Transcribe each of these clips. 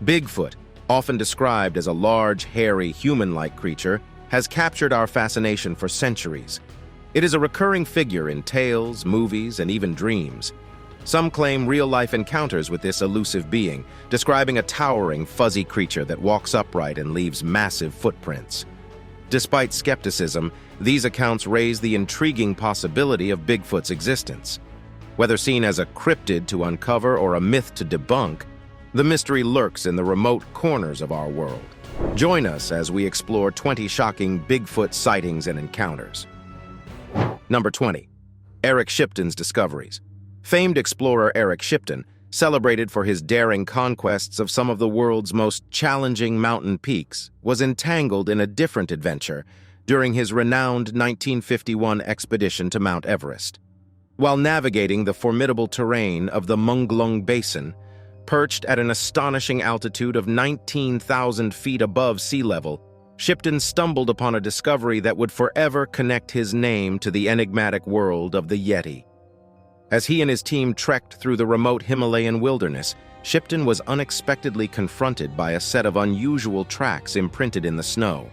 Bigfoot, often described as a large, hairy, human-like creature, has captured our fascination for centuries. It is a recurring figure in tales, movies, and even dreams. Some claim real-life encounters with this elusive being, describing a towering, fuzzy creature that walks upright and leaves massive footprints. Despite skepticism, these accounts raise the intriguing possibility of Bigfoot's existence. Whether seen as a cryptid to uncover or a myth to debunk, the mystery lurks in the remote corners of our world. Join us as we explore 20 shocking Bigfoot sightings and encounters. Number 20. Eric Shipton's discoveries. Famed explorer Eric Shipton, celebrated for his daring conquests of some of the world's most challenging mountain peaks, was entangled in a different adventure during his renowned 1951 expedition to Mount Everest. While navigating the formidable terrain of the Munglung Basin, perched at an astonishing altitude of 19,000 feet above sea level, Shipton stumbled upon a discovery that would forever connect his name to the enigmatic world of the Yeti. As he and his team trekked through the remote Himalayan wilderness, Shipton was unexpectedly confronted by a set of unusual tracks imprinted in the snow.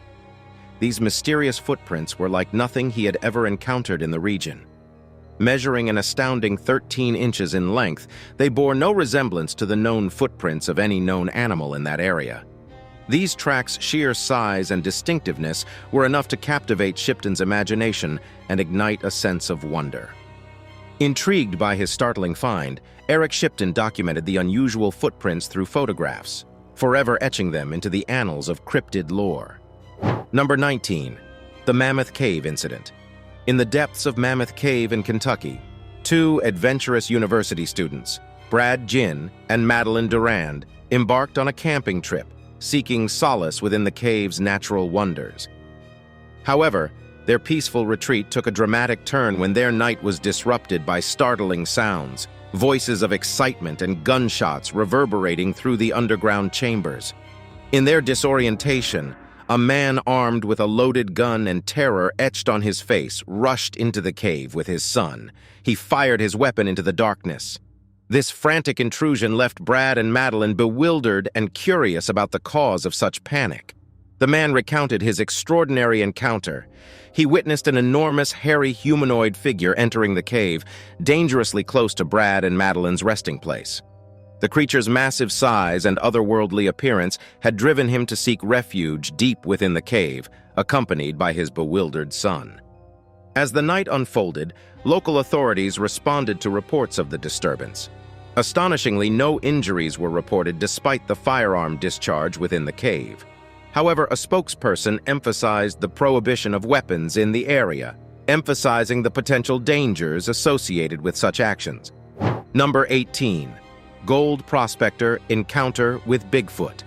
These mysterious footprints were like nothing he had ever encountered in the region. Measuring an astounding 13 inches in length, they bore no resemblance to the known footprints of any known animal in that area. These tracks' sheer size and distinctiveness were enough to captivate Shipton's imagination and ignite a sense of wonder. Intrigued by his startling find, Eric Shipton documented the unusual footprints through photographs, forever etching them into the annals of cryptid lore. Number 19. The Mammoth Cave Incident. In the depths of Mammoth Cave in Kentucky, two adventurous university students, Brad Ginn and Madeline Durand, embarked on a camping trip, seeking solace within the cave's natural wonders. However, their peaceful retreat took a dramatic turn when their night was disrupted by startling sounds, voices of excitement and gunshots reverberating through the underground chambers. In their disorientation, a man armed with a loaded gun and terror etched on his face rushed into the cave with his son. He fired his weapon into the darkness. This frantic intrusion left Brad and Madeline bewildered and curious about the cause of such panic. The man recounted his extraordinary encounter. He witnessed an enormous, hairy humanoid figure entering the cave, dangerously close to Brad and Madeline's resting place. The creature's massive size and otherworldly appearance had driven him to seek refuge deep within the cave, accompanied by his bewildered son. As the night unfolded, local authorities responded to reports of the disturbance. Astonishingly, no injuries were reported despite the firearm discharge within the cave. However, a spokesperson emphasized the prohibition of weapons in the area, emphasizing the potential dangers associated with such actions. Number 18. Gold prospector encounter with Bigfoot.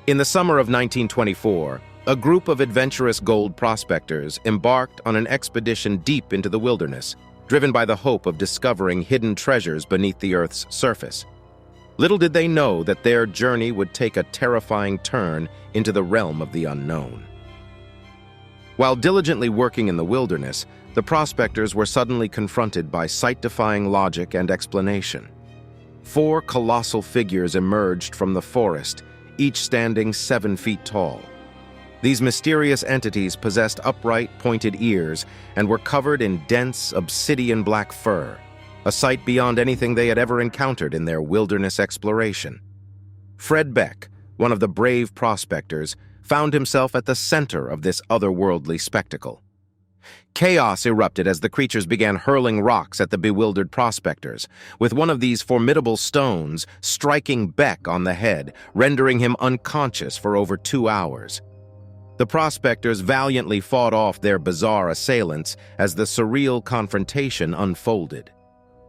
In the summer of 1924, a group of adventurous gold prospectors embarked on an expedition deep into the wilderness, driven by the hope of discovering hidden treasures beneath the Earth's surface. Little did they know that their journey would take a terrifying turn into the realm of the unknown. While diligently working in the wilderness, the prospectors were suddenly confronted by sight-defying logic and explanation. Four colossal figures emerged from the forest, each standing 7 feet tall. These mysterious entities possessed upright, pointed ears and were covered in dense, obsidian-black fur, a sight beyond anything they had ever encountered in their wilderness exploration. Fred Beck, one of the brave prospectors, found himself at the center of this otherworldly spectacle. Chaos erupted as the creatures began hurling rocks at the bewildered prospectors, with one of these formidable stones striking Beck on the head, rendering him unconscious for over 2 hours. The prospectors valiantly fought off their bizarre assailants as the surreal confrontation unfolded.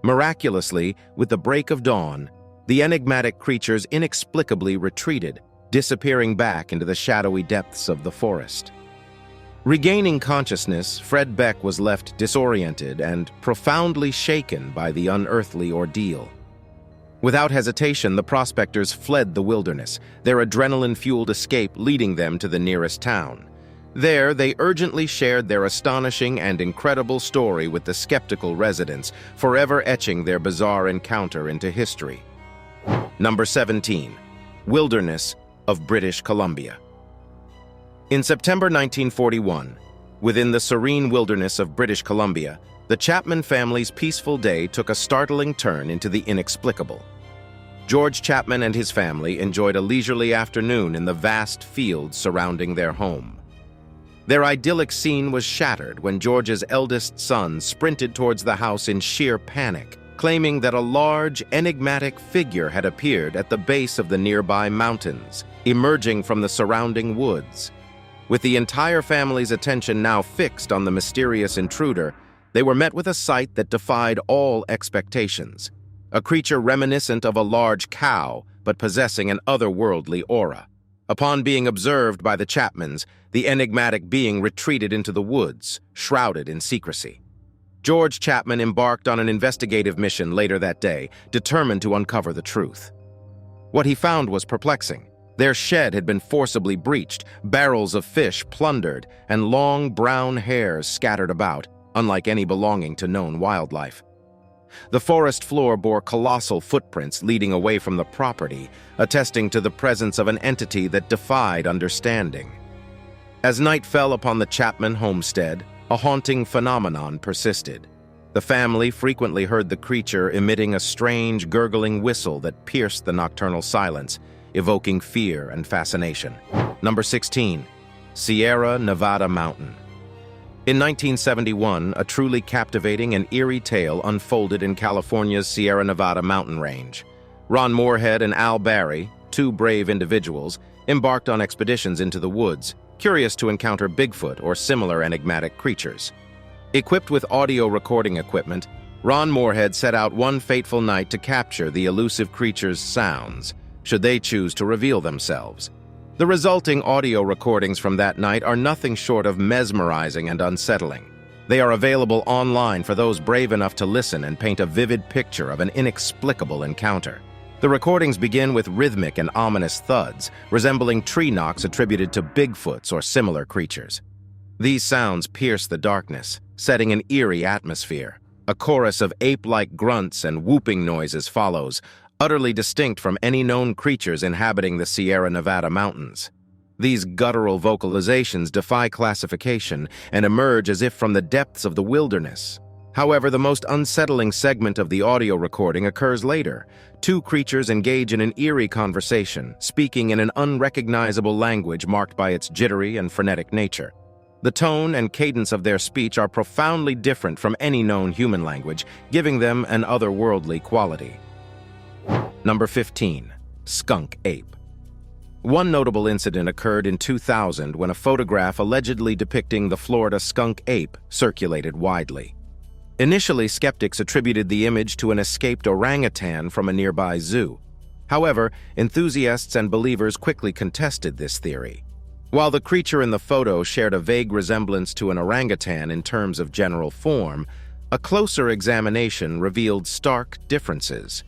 Miraculously, with the break of dawn, the enigmatic creatures inexplicably retreated, disappearing back into the shadowy depths of the forest. Regaining consciousness, Fred Beck was left disoriented and profoundly shaken by the unearthly ordeal. Without hesitation, the prospectors fled the wilderness, their adrenaline-fueled escape leading them to the nearest town. There, they urgently shared their astonishing and incredible story with the skeptical residents, forever etching their bizarre encounter into history. Number 17. Wilderness of British Columbia. In September 1941, within the serene wilderness of British Columbia, the Chapman family's peaceful day took a startling turn into the inexplicable. George Chapman and his family enjoyed a leisurely afternoon in the vast fields surrounding their home. Their idyllic scene was shattered when George's eldest son sprinted towards the house in sheer panic, claiming that a large, enigmatic figure had appeared at the base of the nearby mountains, emerging from the surrounding woods. With the entire family's attention now fixed on the mysterious intruder, they were met with a sight that defied all expectations. A creature reminiscent of a large cow, but possessing an otherworldly aura. Upon being observed by the Chapmans, the enigmatic being retreated into the woods, shrouded in secrecy. George Chapman embarked on an investigative mission later that day, determined to uncover the truth. What he found was perplexing. Their shed had been forcibly breached, barrels of fish plundered, and long brown hairs scattered about, unlike any belonging to known wildlife. The forest floor bore colossal footprints leading away from the property, attesting to the presence of an entity that defied understanding. As night fell upon the Chapman homestead, a haunting phenomenon persisted. The family frequently heard the creature emitting a strange, gurgling whistle that pierced the nocturnal silence, evoking fear and fascination. Number 16. Sierra Nevada Mountain. In 1971, a truly captivating and eerie tale unfolded in California's Sierra Nevada mountain range. Ron Moorhead and Al Barry, two brave individuals, embarked on expeditions into the woods, curious to encounter Bigfoot or similar enigmatic creatures. Equipped with audio recording equipment, Ron Moorhead set out one fateful night to capture the elusive creature's sounds, should they choose to reveal themselves. The resulting audio recordings from that night are nothing short of mesmerizing and unsettling. They are available online for those brave enough to listen and paint a vivid picture of an inexplicable encounter. The recordings begin with rhythmic and ominous thuds, resembling tree knocks attributed to Bigfoots or similar creatures. These sounds pierce the darkness, setting an eerie atmosphere. A chorus of ape-like grunts and whooping noises follows, utterly distinct from any known creatures inhabiting the Sierra Nevada mountains. These guttural vocalizations defy classification and emerge as if from the depths of the wilderness. However, the most unsettling segment of the audio recording occurs later. Two creatures engage in an eerie conversation, speaking in an unrecognizable language marked by its jittery and frenetic nature. The tone and cadence of their speech are profoundly different from any known human language, giving them an otherworldly quality. Number 15. Skunk Ape. One notable incident occurred in 2000 when a photograph allegedly depicting the Florida Skunk Ape circulated widely. Initially, skeptics attributed the image to an escaped orangutan from a nearby zoo. However, enthusiasts and believers quickly contested this theory. While the creature in the photo shared a vague resemblance to an orangutan in terms of general form, a closer examination revealed stark differences.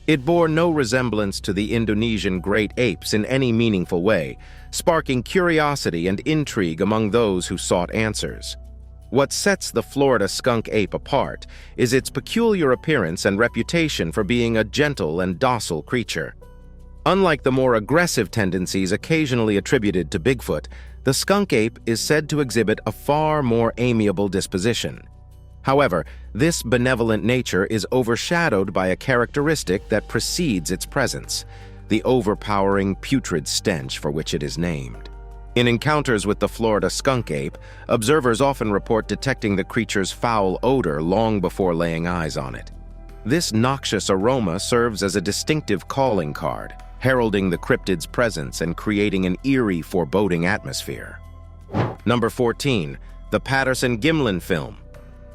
It bore no resemblance to the Indonesian great apes in any meaningful way, sparking curiosity and intrigue among those who sought answers. What sets the Florida skunk ape apart is its peculiar appearance and reputation for being a gentle and docile creature. Unlike the more aggressive tendencies occasionally attributed to Bigfoot, the skunk ape is said to exhibit a far more amiable disposition. However, this benevolent nature is overshadowed by a characteristic that precedes its presence, the overpowering putrid stench for which it is named. In encounters with the Florida skunk ape, observers often report detecting the creature's foul odor long before laying eyes on it. This noxious aroma serves as a distinctive calling card, heralding the cryptid's presence and creating an eerie, foreboding atmosphere. Number 14. The Patterson-Gimlin film.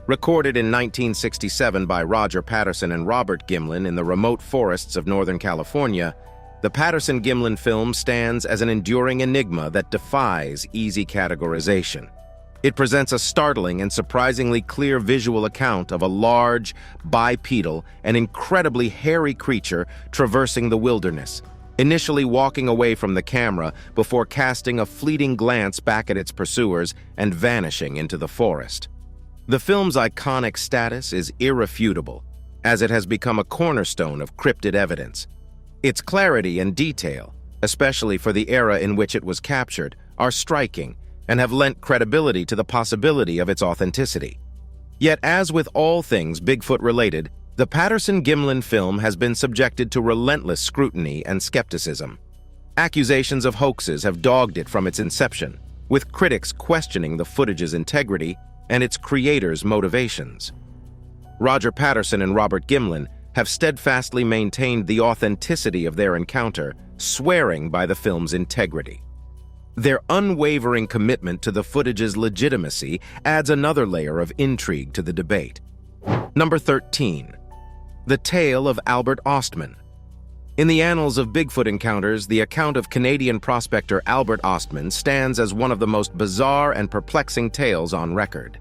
Recorded in 1967 by Roger Patterson and Robert Gimlin in the remote forests of Northern California, the Patterson-Gimlin film stands as an enduring enigma that defies easy categorization. It presents a startling and surprisingly clear visual account of a large, bipedal, and incredibly hairy creature traversing the wilderness, initially walking away from the camera before casting a fleeting glance back at its pursuers and vanishing into the forest. The film's iconic status is irrefutable, as it has become a cornerstone of cryptid evidence. Its clarity and detail, especially for the era in which it was captured, are striking and have lent credibility to the possibility of its authenticity. Yet, as with all things Bigfoot-related, the Patterson-Gimlin film has been subjected to relentless scrutiny and skepticism. Accusations of hoaxes have dogged it from its inception, with critics questioning the footage's integrity and its creators' motivations. Roger Patterson and Robert Gimlin have steadfastly maintained the authenticity of their encounter, swearing by the film's integrity. Their unwavering commitment to the footage's legitimacy adds another layer of intrigue to the debate. Number 13. The Tale of Albert Ostman. In the annals of Bigfoot encounters, the account of Canadian prospector Albert Ostman stands as one of the most bizarre and perplexing tales on record.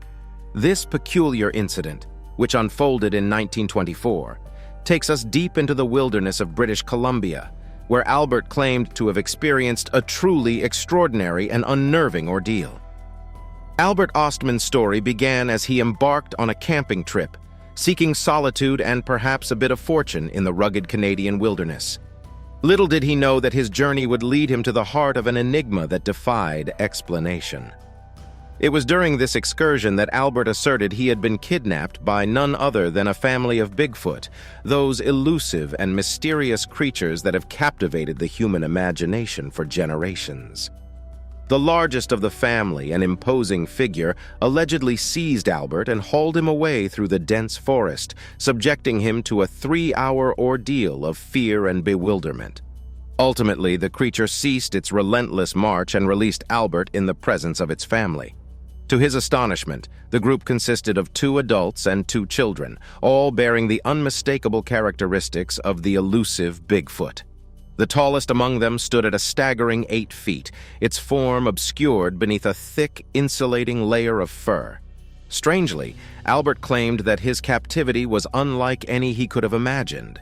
This peculiar incident, which unfolded in 1924, takes us deep into the wilderness of British Columbia, where Albert claimed to have experienced a truly extraordinary and unnerving ordeal. Albert Ostman's story began as he embarked on a camping trip, seeking solitude and perhaps a bit of fortune in the rugged Canadian wilderness. Little did he know that his journey would lead him to the heart of an enigma that defied explanation. It was during this excursion that Albert asserted he had been kidnapped by none other than a family of Bigfoot, those elusive and mysterious creatures that have captivated the human imagination for generations. The largest of the family, an imposing figure, allegedly seized Albert and hauled him away through the dense forest, subjecting him to a 3-hour ordeal of fear and bewilderment. Ultimately, the creature ceased its relentless march and released Albert in the presence of its family. To his astonishment, the group consisted of 2 adults and 2 children, all bearing the unmistakable characteristics of the elusive Bigfoot. The tallest among them stood at a staggering 8 feet, its form obscured beneath a thick, insulating layer of fur. Strangely, Albert claimed that his captivity was unlike any he could have imagined.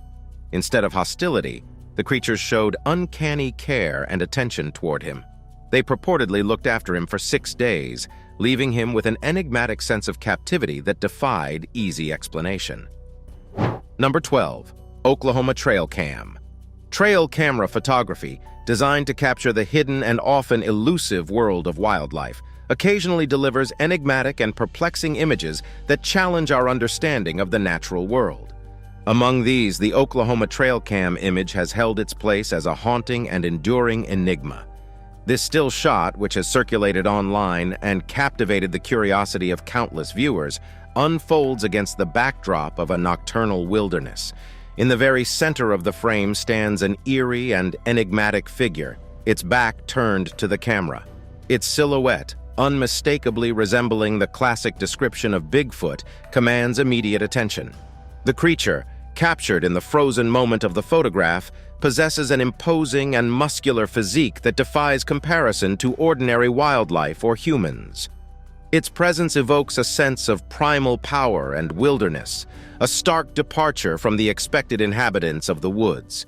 Instead of hostility, the creatures showed uncanny care and attention toward him. They purportedly looked after him for 6 days, leaving him with an enigmatic sense of captivity that defied easy explanation. Number 12. Oklahoma Trail Cam. Trail camera photography, designed to capture the hidden and often elusive world of wildlife, occasionally delivers enigmatic and perplexing images that challenge our understanding of the natural world. Among these, the Oklahoma Trail Cam image has held its place as a haunting and enduring enigma. This still shot, which has circulated online and captivated the curiosity of countless viewers, unfolds against the backdrop of a nocturnal wilderness. In the very center of the frame stands an eerie and enigmatic figure, its back turned to the camera. Its silhouette, unmistakably resembling the classic description of Bigfoot, commands immediate attention. The creature, captured in the frozen moment of the photograph, possesses an imposing and muscular physique that defies comparison to ordinary wildlife or humans. Its presence evokes a sense of primal power and wilderness, a stark departure from the expected inhabitants of the woods.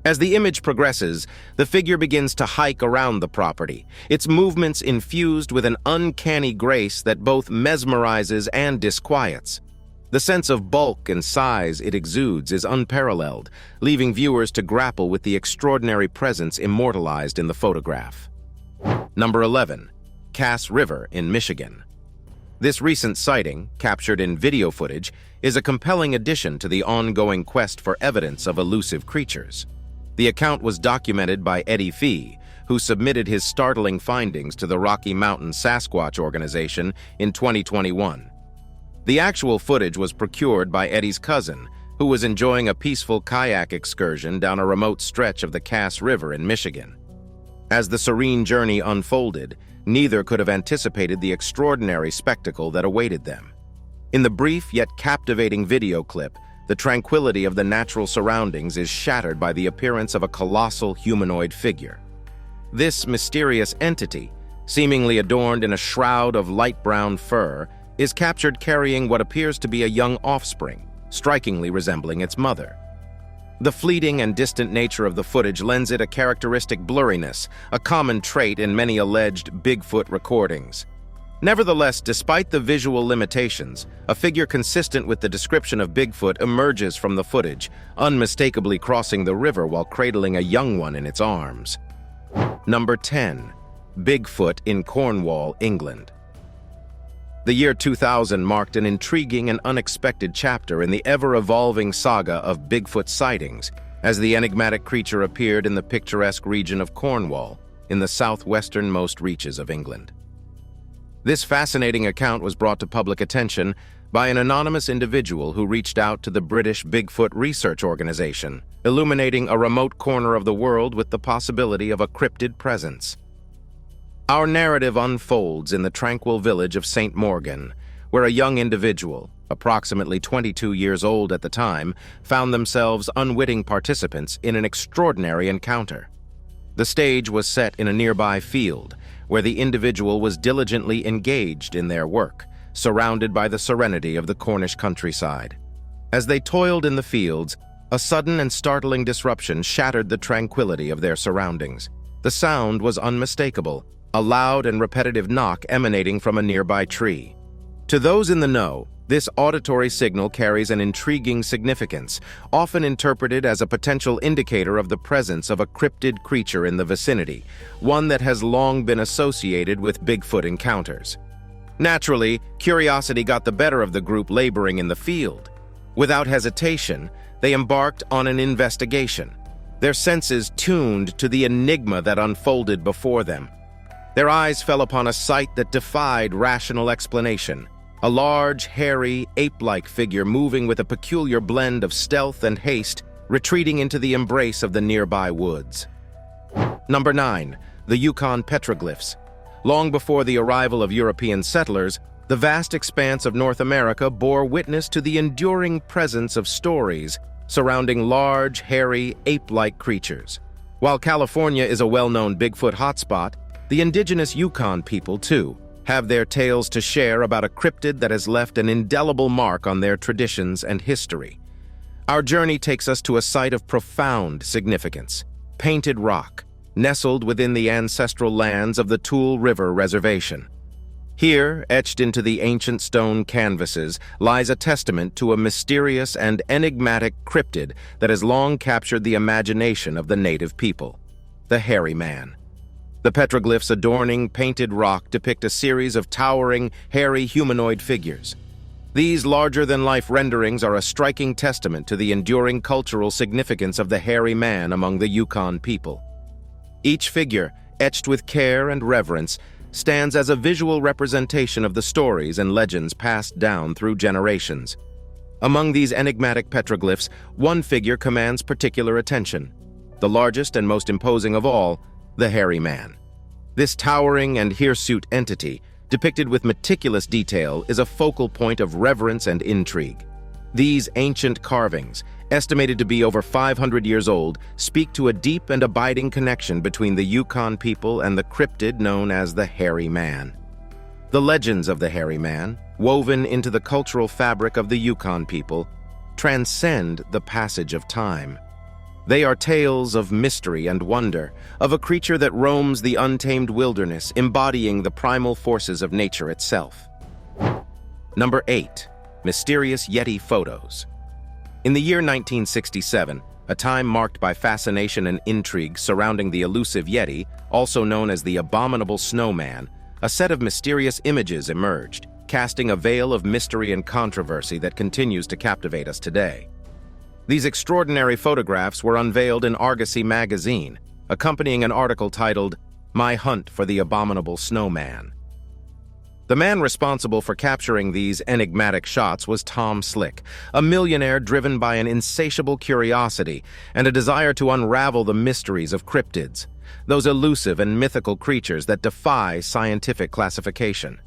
As the image progresses, the figure begins to hike around the property, its movements infused with an uncanny grace that both mesmerizes and disquiets. The sense of bulk and size it exudes is unparalleled, leaving viewers to grapple with the extraordinary presence immortalized in the photograph. Number 11. Cass River in Michigan. This recent sighting, captured in video footage, is a compelling addition to the ongoing quest for evidence of elusive creatures. The account was documented by Eddie Fee, who submitted his startling findings to the Rocky Mountain Sasquatch Organization in 2021. The actual footage was procured by Eddie's cousin, who was enjoying a peaceful kayak excursion down a remote stretch of the Cass River in Michigan. As the serene journey unfolded, neither could have anticipated the extraordinary spectacle that awaited them. In the brief yet captivating video clip, the tranquility of the natural surroundings is shattered by the appearance of a colossal humanoid figure. This mysterious entity, seemingly adorned in a shroud of light brown fur, is captured carrying what appears to be a young offspring, strikingly resembling its mother. The fleeting and distant nature of the footage lends it a characteristic blurriness, a common trait in many alleged Bigfoot recordings. Nevertheless, despite the visual limitations, a figure consistent with the description of Bigfoot emerges from the footage, unmistakably crossing the river while cradling a young one in its arms. Number 10. Bigfoot in Cornwall, England. The year 2000 marked an intriguing and unexpected chapter in the ever-evolving saga of Bigfoot sightings, as the enigmatic creature appeared in the picturesque region of Cornwall, in the southwesternmost reaches of England. This fascinating account was brought to public attention by an anonymous individual who reached out to the British Bigfoot Research Organization, illuminating a remote corner of the world with the possibility of a cryptid presence. Our narrative unfolds in the tranquil village of St. Morgan, where a young individual, approximately 22 years old at the time, found themselves unwitting participants in an extraordinary encounter. The stage was set in a nearby field, where the individual was diligently engaged in their work, surrounded by the serenity of the Cornish countryside. As they toiled in the fields, a sudden and startling disruption shattered the tranquility of their surroundings. The sound was unmistakable, a loud and repetitive knock emanating from a nearby tree. To those in the know, this auditory signal carries an intriguing significance, often interpreted as a potential indicator of the presence of a cryptid creature in the vicinity, one that has long been associated with Bigfoot encounters. Naturally, curiosity got the better of the group laboring in the field. Without hesitation, they embarked on an investigation, their senses tuned to the enigma that unfolded before them. Their eyes fell upon a sight that defied rational explanation. A large, hairy, ape-like figure moving with a peculiar blend of stealth and haste, retreating into the embrace of the nearby woods. Number 9. The Yukon petroglyphs. Long before the arrival of European settlers, the vast expanse of North America bore witness to the enduring presence of stories surrounding large, hairy, ape-like creatures. While California is a well-known Bigfoot hotspot, the indigenous Yukon people, too, have their tales to share about a cryptid that has left an indelible mark on their traditions and history. Our journey takes us to a site of profound significance, Painted Rock, nestled within the ancestral lands of the Tool River Reservation. Here, etched into the ancient stone canvases, lies a testament to a mysterious and enigmatic cryptid that has long captured the imagination of the native people, the hairy man. The petroglyphs adorning Painted Rock depict a series of towering, hairy humanoid figures. These larger-than-life renderings are a striking testament to the enduring cultural significance of the hairy man among the Yukon people. Each figure, etched with care and reverence, stands as a visual representation of the stories and legends passed down through generations. Among these enigmatic petroglyphs, one figure commands particular attention. The largest and most imposing of all, the hairy man. This towering and hirsute entity, depicted with meticulous detail, is a focal point of reverence and intrigue. These ancient carvings, estimated to be over 500 years old, speak to a deep and abiding connection between the Yukon people and the cryptid known as the hairy man. The legends of the hairy man, woven into the cultural fabric of the Yukon people, transcend the passage of time. They are tales of mystery and wonder, of a creature that roams the untamed wilderness, embodying the primal forces of nature itself. Number 8. Mysterious Yeti photos. In the year 1967, a time marked by fascination and intrigue surrounding the elusive Yeti, also known as the Abominable Snowman, a set of mysterious images emerged, casting a veil of mystery and controversy that continues to captivate us today. These extraordinary photographs were unveiled in Argosy magazine, accompanying an article titled, "My Hunt for the Abominable Snowman." The man responsible for capturing these enigmatic shots was Tom Slick, a millionaire driven by an insatiable curiosity and a desire to unravel the mysteries of cryptids, those elusive and mythical creatures that defy scientific classification.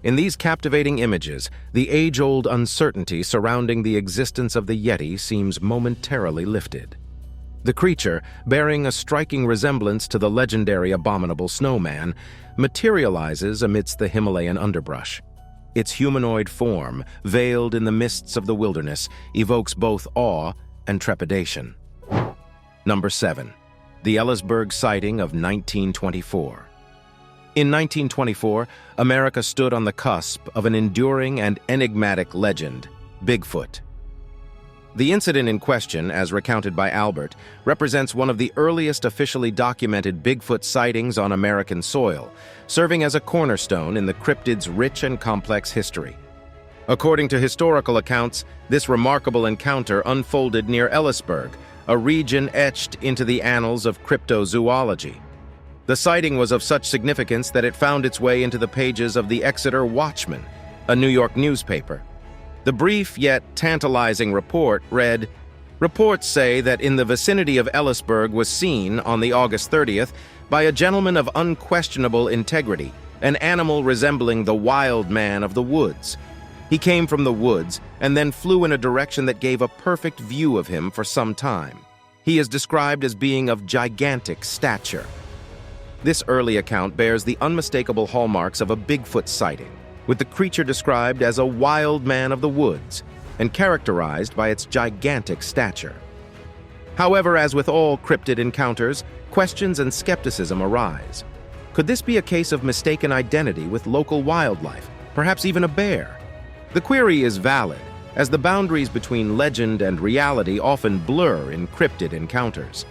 In these captivating images, the age-old uncertainty surrounding the existence of the Yeti seems momentarily lifted. The creature, bearing a striking resemblance to the legendary Abominable Snowman, materializes amidst the Himalayan underbrush. Its humanoid form, veiled in the mists of the wilderness, evokes both awe and trepidation. Number 7. The Ellisburg sighting of 1924. In 1924, America stood on the cusp of an enduring and enigmatic legend, Bigfoot. The incident in question, as recounted by Albert, represents one of the earliest officially documented Bigfoot sightings on American soil, serving as a cornerstone in the cryptid's rich and complex history. According to historical accounts, this remarkable encounter unfolded near Ellisburg, a region etched into the annals of cryptozoology. The sighting was of such significance that it found its way into the pages of the Exeter Watchman, a New York newspaper. The brief yet tantalizing report read, "Reports say that in the vicinity of Ellisburg was seen, on the August 30th, by a gentleman of unquestionable integrity, an animal resembling the wild man of the woods. He came from the woods and then flew in a direction that gave a perfect view of him for some time. He is described as being of gigantic stature." This early account bears the unmistakable hallmarks of a Bigfoot sighting, with the creature described as a wild man of the woods and characterized by its gigantic stature. However, as with all cryptid encounters, questions and skepticism arise. Could this be a case of mistaken identity with local wildlife, perhaps even a bear? The query is valid, as the boundaries between legend and reality often blur in cryptid encounters.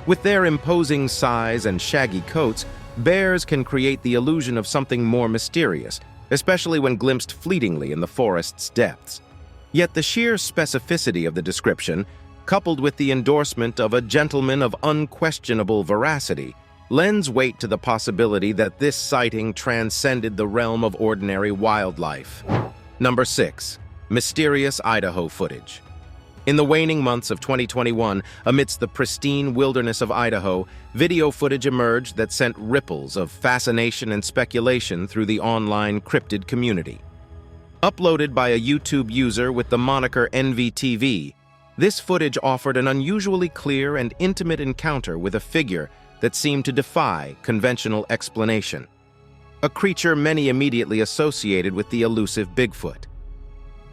With their imposing size and shaggy coats, bears can create the illusion of something more mysterious, especially when glimpsed fleetingly in the forest's depths. Yet the sheer specificity of the description, coupled with the endorsement of a gentleman of unquestionable veracity, lends weight to the possibility that this sighting transcended the realm of ordinary wildlife. Number 6. Mysterious Idaho footage. In the waning months of 2021, amidst the pristine wilderness of Idaho, video footage emerged that sent ripples of fascination and speculation through the online cryptid community. Uploaded by a YouTube user with the moniker NVTV, this footage offered an unusually clear and intimate encounter with a figure that seemed to defy conventional explanation. A creature many immediately associated with the elusive Bigfoot.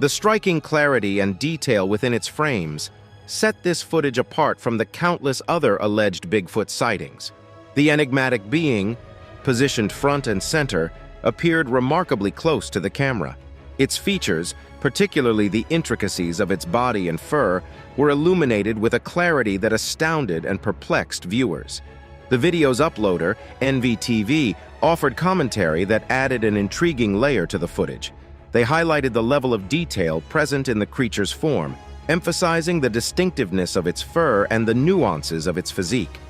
The striking clarity and detail within its frames set this footage apart from the countless other alleged Bigfoot sightings. The enigmatic being, positioned front and center, appeared remarkably close to the camera. Its features, particularly the intricacies of its body and fur, were illuminated with a clarity that astounded and perplexed viewers. The video's uploader, NVTV, offered commentary that added an intriguing layer to the footage. They highlighted the level of detail present in the creature's form, emphasizing the distinctiveness of its fur and the nuances of its physique.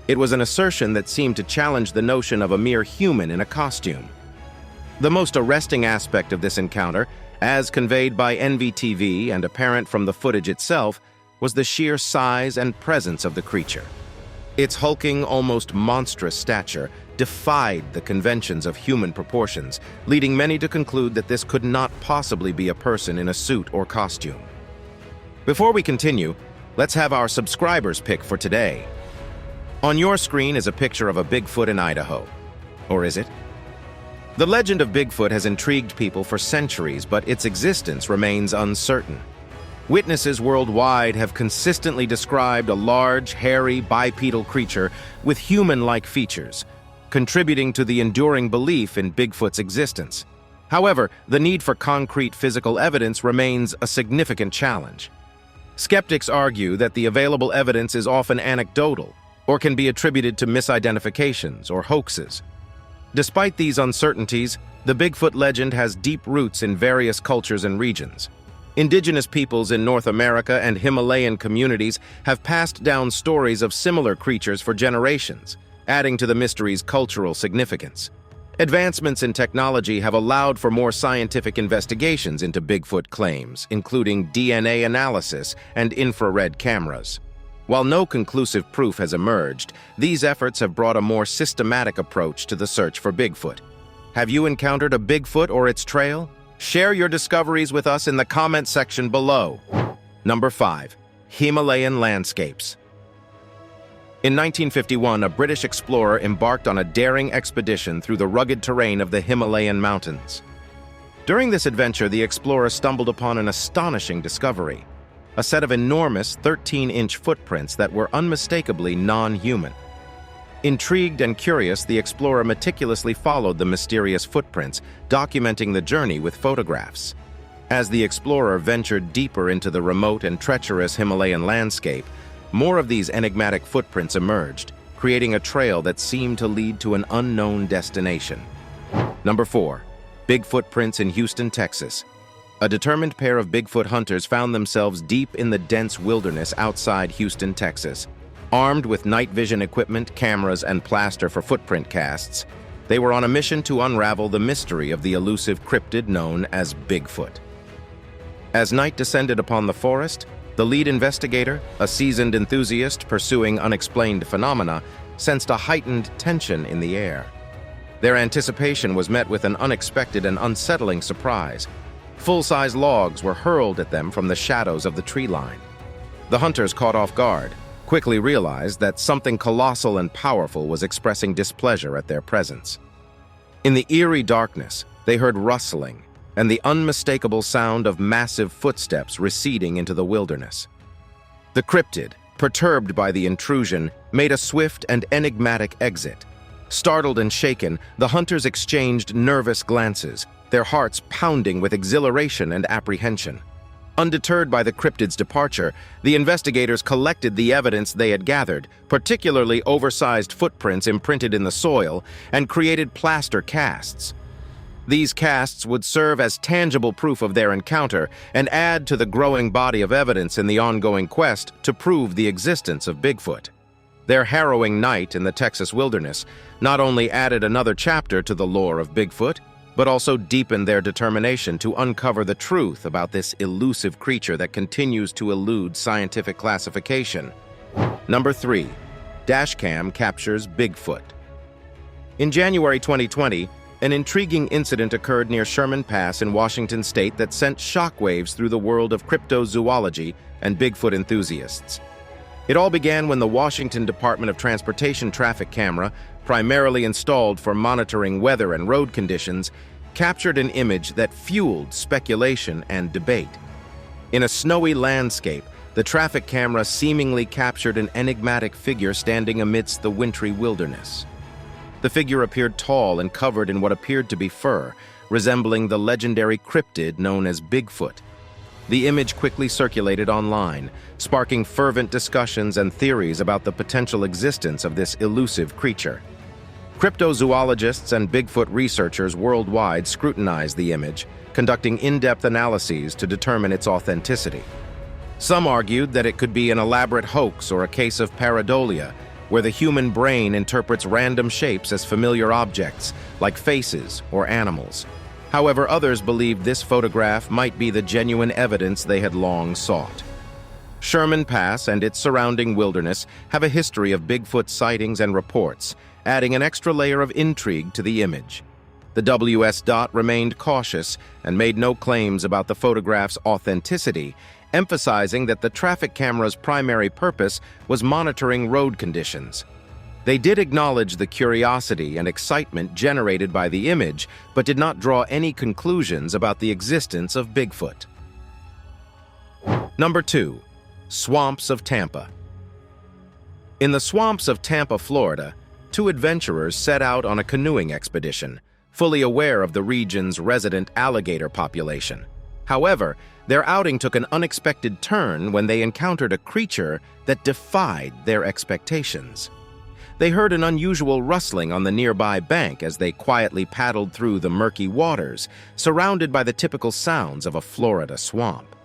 It was an assertion that seemed to challenge the notion of a mere human in a costume. The most arresting aspect of this encounter, as conveyed by NVTV and apparent from the footage itself, was the sheer size and presence of the creature. Its hulking, almost monstrous stature defied the conventions of human proportions, leading many to conclude that this could not possibly be a person in a suit or costume. Before we continue, let's have our subscribers pick for today. On your screen is a picture of a Bigfoot in Idaho. Or is it? The legend of Bigfoot has intrigued people for centuries, but its existence remains uncertain. Witnesses worldwide have consistently described a large, hairy, bipedal creature with human-like features, contributing to the enduring belief in Bigfoot's existence. However, the need for concrete physical evidence remains a significant challenge. Skeptics argue that the available evidence is often anecdotal or can be attributed to misidentifications or hoaxes. Despite these uncertainties, the Bigfoot legend has deep roots in various cultures and regions. Indigenous peoples in North America and Himalayan communities have passed down stories of similar creatures for generations, adding to the mystery's cultural significance. Advancements in technology have allowed for more scientific investigations into Bigfoot claims, including DNA analysis and infrared cameras. While no conclusive proof has emerged, these efforts have brought a more systematic approach to the search for Bigfoot. Have you encountered a Bigfoot or its trail? Share your discoveries with us in the comment section below. Number 5. Himalayan landscapes. In 1951, a British explorer embarked on a daring expedition through the rugged terrain of the Himalayan mountains. During this adventure, the explorer stumbled upon an astonishing discovery, a set of enormous 13-inch footprints that were unmistakably non-human. Intrigued and curious, the explorer meticulously followed the mysterious footprints, documenting the journey with photographs. As the explorer ventured deeper into the remote and treacherous Himalayan landscape, more of these enigmatic footprints emerged, creating a trail that seemed to lead to an unknown destination. Number 4. Bigfoot prints in Houston, Texas. A determined pair of Bigfoot hunters found themselves deep in the dense wilderness outside Houston, Texas. Armed with night vision equipment, cameras, and plaster for footprint casts, they were on a mission to unravel the mystery of the elusive cryptid known as Bigfoot. As night descended upon the forest, the lead investigator, a seasoned enthusiast pursuing unexplained phenomena, sensed a heightened tension in the air. Their anticipation was met with an unexpected and unsettling surprise. Full-size logs were hurled at them from the shadows of the tree line. The hunters, caught off guard, quickly realized that something colossal and powerful was expressing displeasure at their presence. In the eerie darkness, they heard rustling and the unmistakable sound of massive footsteps receding into the wilderness. The cryptid, perturbed by the intrusion, made a swift and enigmatic exit. Startled and shaken, the hunters exchanged nervous glances, their hearts pounding with exhilaration and apprehension. Undeterred by the cryptid's departure, the investigators collected the evidence they had gathered, particularly oversized footprints imprinted in the soil, and created plaster casts. These casts would serve as tangible proof of their encounter and add to the growing body of evidence in the ongoing quest to prove the existence of Bigfoot. Their harrowing night in the Texas wilderness not only added another chapter to the lore of Bigfoot, but also deepened their determination to uncover the truth about this elusive creature that continues to elude scientific classification. Number 3. Dashcam captures Bigfoot. In January 2020, an intriguing incident occurred near Sherman Pass in Washington state that sent shockwaves through the world of cryptozoology and Bigfoot enthusiasts. It all began when the Washington Department of Transportation traffic camera, primarily installed for monitoring weather and road conditions, captured an image that fueled speculation and debate. In a snowy landscape, the traffic camera seemingly captured an enigmatic figure standing amidst the wintry wilderness. The figure appeared tall and covered in what appeared to be fur, resembling the legendary cryptid known as Bigfoot. The image quickly circulated online, sparking fervent discussions and theories about the potential existence of this elusive creature. Cryptozoologists and Bigfoot researchers worldwide scrutinized the image, conducting in-depth analyses to determine its authenticity. Some argued that it could be an elaborate hoax or a case of pareidolia, where the human brain interprets random shapes as familiar objects, like faces or animals. However, others believed this photograph might be the genuine evidence they had long sought. Sherman Pass and its surrounding wilderness have a history of Bigfoot sightings and reports, adding an extra layer of intrigue to the image. The WSDOT remained cautious and made no claims about the photograph's authenticity, emphasizing that the traffic camera's primary purpose was monitoring road conditions. They did acknowledge the curiosity and excitement generated by the image, but did not draw any conclusions about the existence of Bigfoot. Number 2. Swamps of Tampa. In the swamps of Tampa, Florida, 2 adventurers set out on a canoeing expedition, fully aware of the region's resident alligator population. However, their outing took an unexpected turn when they encountered a creature that defied their expectations. They heard an unusual rustling on the nearby bank as they quietly paddled through the murky waters, surrounded by the typical sounds of a Florida swamp.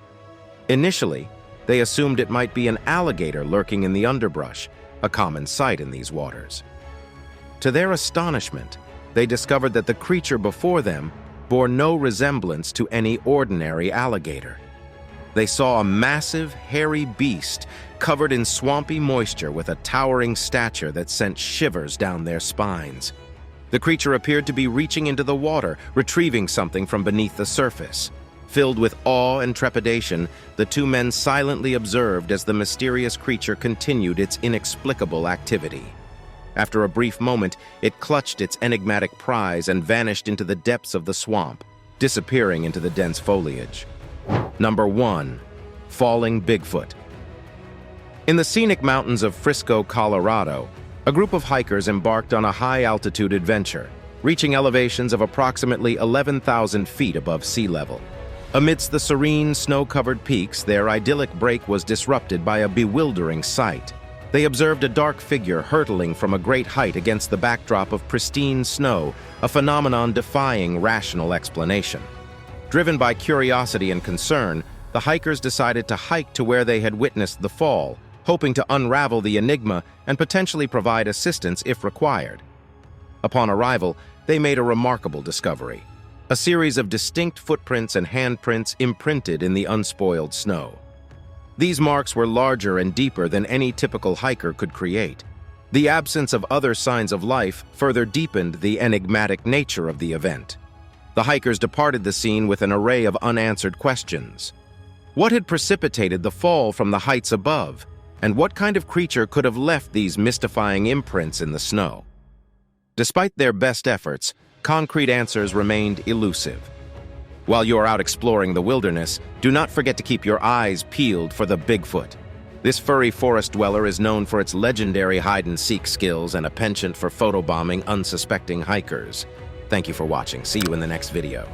Initially, they assumed it might be an alligator lurking in the underbrush, a common sight in these waters. To their astonishment, they discovered that the creature before them bore no resemblance to any ordinary alligator. They saw a massive, hairy beast covered in swampy moisture with a towering stature that sent shivers down their spines. The creature appeared to be reaching into the water, retrieving something from beneath the surface. Filled with awe and trepidation, the 2 men silently observed as the mysterious creature continued its inexplicable activity. After a brief moment, it clutched its enigmatic prize and vanished into the depths of the swamp, disappearing into the dense foliage. Number 1. Falling Bigfoot. In the scenic mountains of Frisco, Colorado, A group of hikers embarked on a high-altitude adventure, reaching elevations of approximately 11,000 feet above sea level. Amidst the serene, snow-covered peaks, their idyllic break was disrupted by a bewildering sight. They observed a dark figure hurtling from a great height against the backdrop of pristine snow, a phenomenon defying rational explanation. Driven by curiosity and concern, the hikers decided to hike to where they had witnessed the fall, hoping to unravel the enigma and potentially provide assistance if required. Upon arrival, they made a remarkable discovery: a series of distinct footprints and handprints imprinted in the unspoiled snow. These marks were larger and deeper than any typical hiker could create. The absence of other signs of life further deepened the enigmatic nature of the event. The hikers departed the scene with an array of unanswered questions. What had precipitated the fall from the heights above? And what kind of creature could have left these mystifying imprints in the snow? Despite their best efforts, concrete answers remained elusive. While you are out exploring the wilderness, do not forget to keep your eyes peeled for the Bigfoot. This furry forest dweller is known for its legendary hide-and-seek skills and a penchant for photobombing unsuspecting hikers. Thank you for watching. See you in the next video.